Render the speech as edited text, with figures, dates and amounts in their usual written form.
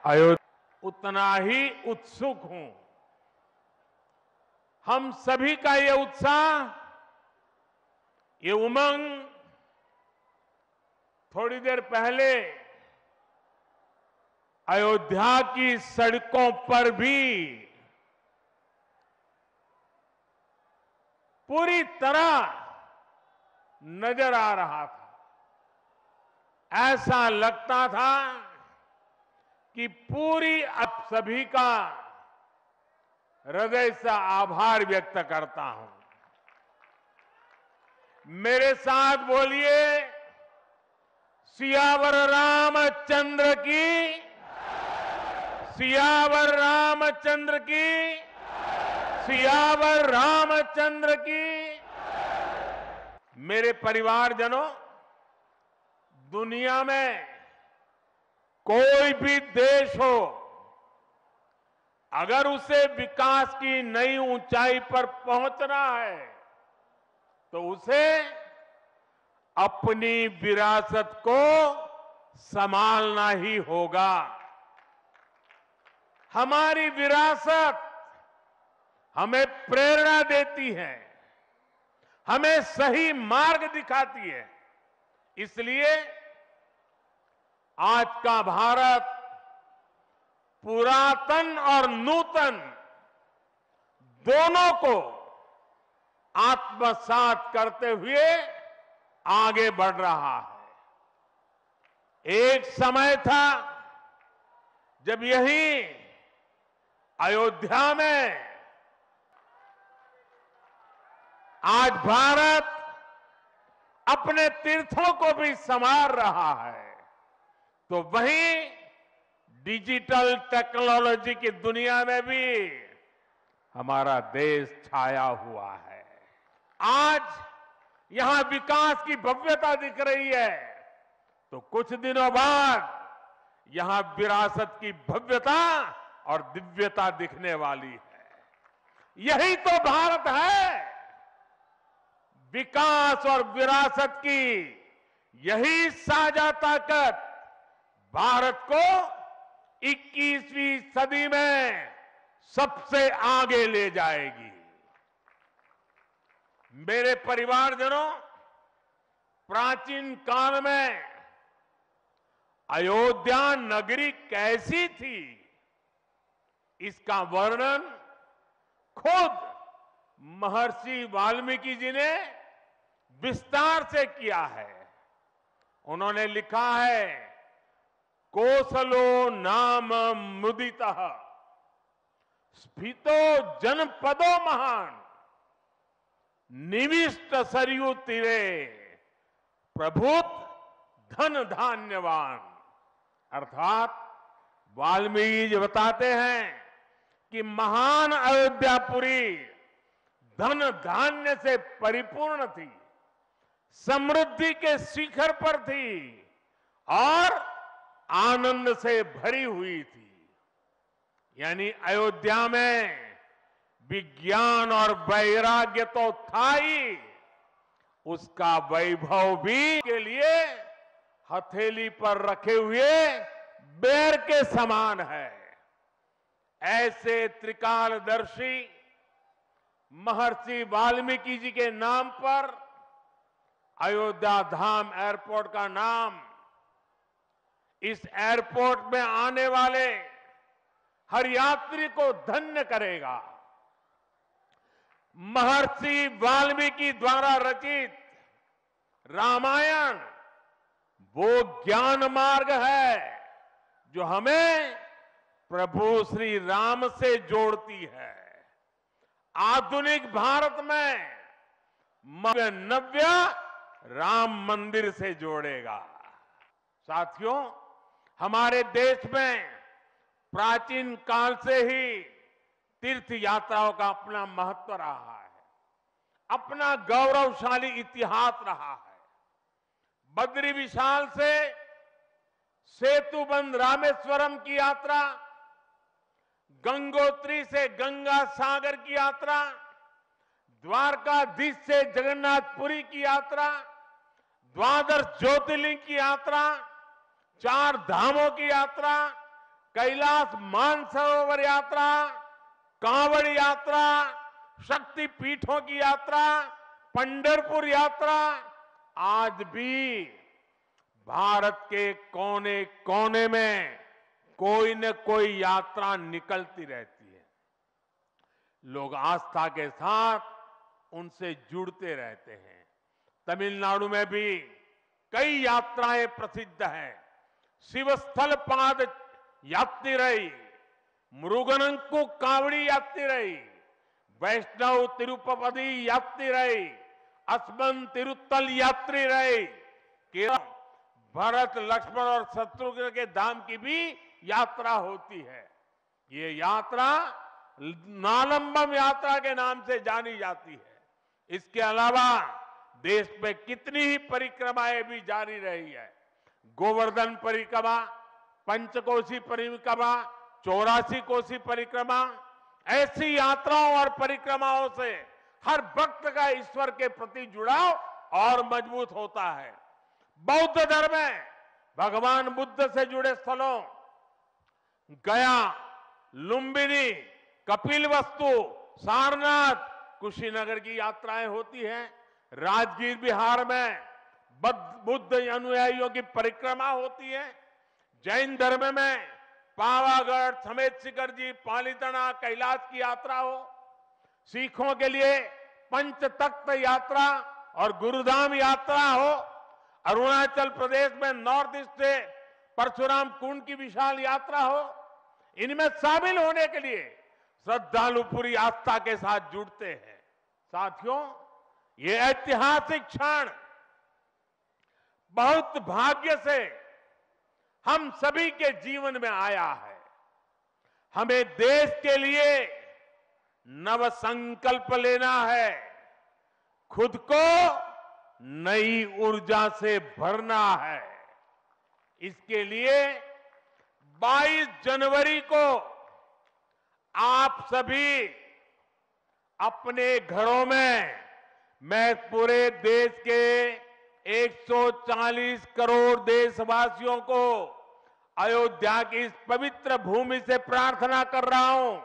अयोध्या उतना ही उत्सुक हूं। हम सभी का ये उत्साह, ये उमंग थोड़ी देर पहले अयोध्या की सड़कों पर भी पूरी तरह नजर आ रहा था। ऐसा लगता था कि पूरी आप सभी का हृदय से आभार व्यक्त करता हूं। मेरे साथ बोलिए, सियावर रामचंद्र की, सियावर रामचंद्र की, सियावर रामचंद्र की। मेरे परिवारजनों, दुनिया में कोई भी देश हो, अगर उसे विकास की नई ऊंचाई पर पहुंचना है तो उसे अपनी विरासत को संभालना ही होगा। हमारी विरासत हमें प्रेरणा देती है, हमें सही मार्ग दिखाती है। इसलिए आज का भारत पुरातन और नूतन दोनों को आत्मसात करते हुए आगे बढ़ रहा है। एक समय था जब यही अयोध्या में आज भारत अपने तीर्थों को भी संवार रहा है, तो वहीं डिजिटल टेक्नोलॉजी की दुनिया में भी हमारा देश छाया हुआ है। आज यहां विकास की भव्यता दिख रही है, तो कुछ दिनों बाद यहां विरासत की भव्यता और दिव्यता दिखने वाली है। यही तो भारत है। विकास और विरासत की यही साझा ताकत भारत को 21वीं सदी में सबसे आगे ले जाएगी। मेरे परिवारजनों, प्राचीन काल में अयोध्या नगरी कैसी थी, इसका वर्णन खुद महर्षि वाल्मीकि जी ने विस्तार से किया है। उन्होंने लिखा है, कोसलो नाम मुदितः स्फीतो जनपदो महान निविष्ट सरयू तीरे प्रभुत धन धान्यवान। अर्थात वाल्मीकि जी बताते हैं कि महान अयोध्यापुरी धन धान्य से परिपूर्ण थी, समृद्धि के शिखर पर थी और आनंद से भरी हुई थी। यानी अयोध्या में विज्ञान और वैराग्य तो था ही, उसका वैभव भी के लिए हथेली पर रखे हुए बेर के समान है। ऐसे त्रिकालदर्शी महर्षि वाल्मीकि जी के नाम पर अयोध्या धाम एयरपोर्ट का नाम इस एयरपोर्ट में आने वाले हर यात्री को धन्य करेगा। महर्षि वाल्मीकि द्वारा रचित रामायण वो ज्ञान मार्ग है जो हमें प्रभु श्री राम से जोड़ती है। आधुनिक भारत में नव्य राम मंदिर से जोड़ेगा। साथियों, हमारे देश में प्राचीन काल से ही तीर्थ यात्राओं का अपना महत्व रहा है, अपना गौरवशाली इतिहास रहा है। बद्री विशाल से सेतुबंध रामेश्वरम की यात्रा, गंगोत्री से गंगा सागर की यात्रा, द्वारकाधीश से जगन्नाथपुरी की यात्रा, द्वादश ज्योतिर्लिंग की यात्रा, 4 धामों की यात्रा, कैलाश मानसरोवर यात्रा, कांवड़ यात्रा, शक्ति पीठों की यात्रा, पंढरपुर यात्रा, आज भी भारत के कोने कोने में कोई न कोई यात्रा निकलती रहती है। लोग आस्था के साथ उनसे जुड़ते रहते हैं। तमिलनाडु में भी कई यात्राएं प्रसिद्ध हैं। शिवस्थल पाद यात्रिरई, मुरुगनंकु कावड़ी यात्रिरई, वैष्णव तिरुपति यात्रिरई, अस्मन तिरुत्तल यात्रिरई, केरल भरत लक्ष्मण और शत्रुघ्न के धाम की भी यात्रा होती है। ये यात्रा नालंबम यात्रा के नाम से जानी जाती है। इसके अलावा देश में कितनी ही परिक्रमाएं भी जारी रही है। गोवर्धन परिक्रमा, पंचकोशी परिक्रमा, 84 कोसी परिक्रमा, ऐसी यात्राओं और परिक्रमाओं से हर भक्त का ईश्वर के प्रति जुड़ाव और मजबूत होता है। बौद्ध धर्म में भगवान बुद्ध से जुड़े स्थलों गया, लुम्बिनी, कपिलवस्तु, सारनाथ, कुशीनगर की यात्राएं होती हैं। राजगीर बिहार में बुद्ध अनुयायियों की परिक्रमा होती है। जैन धर्म में पावागढ़, समेत शिखर जी, पालीताना, कैलाश की यात्रा हो। सिखों के लिए पंचतख्त यात्रा और गुरुधाम यात्रा हो। अरुणाचल प्रदेश में नॉर्थ ईस्ट से परशुराम कुंड की विशाल यात्रा हो। इनमें शामिल होने के लिए श्रद्धालु पूरी आस्था के साथ जुड़ते हैं। साथियों, ये ऐतिहासिक क्षण बहुत भाग्य से हम सभी के जीवन में आया है। हमें देश के लिए नव संकल्प लेना है, खुद को नई ऊर्जा से भरना है। इसके लिए 22 जनवरी को आप सभी अपने घरों में, मैं पूरे देश के 140 करोड़ देशवासियों को अयोध्या की इस पवित्र भूमि से प्रार्थना कर रहा हूं